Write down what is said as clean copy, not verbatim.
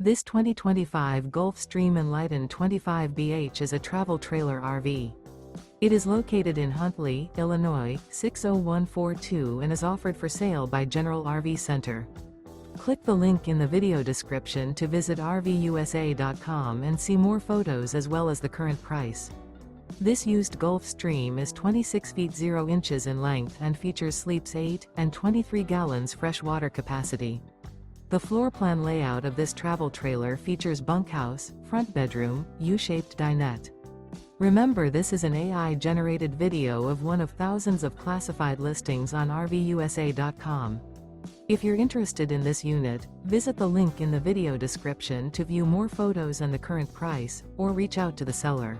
This 2025 Gulf Stream Enlighten 25BH is a travel trailer RV. It is located in Huntley, Illinois, 60142 and is offered for sale by General RV Center. Click the link in the video description to visit RVUSA.com and see more photos as well as the current price. This used Gulf Stream is 26 feet 0 inches in length and features sleeps 8 and 23 gallons fresh water capacity. The floor plan layout of this travel trailer features bunkhouse, front bedroom, U-shaped dinette. Remember, this is an AI-generated video of one of thousands of classified listings on RVUSA.com. If you're interested in this unit, visit the link in the video description to view more photos and the current price, or reach out to the seller.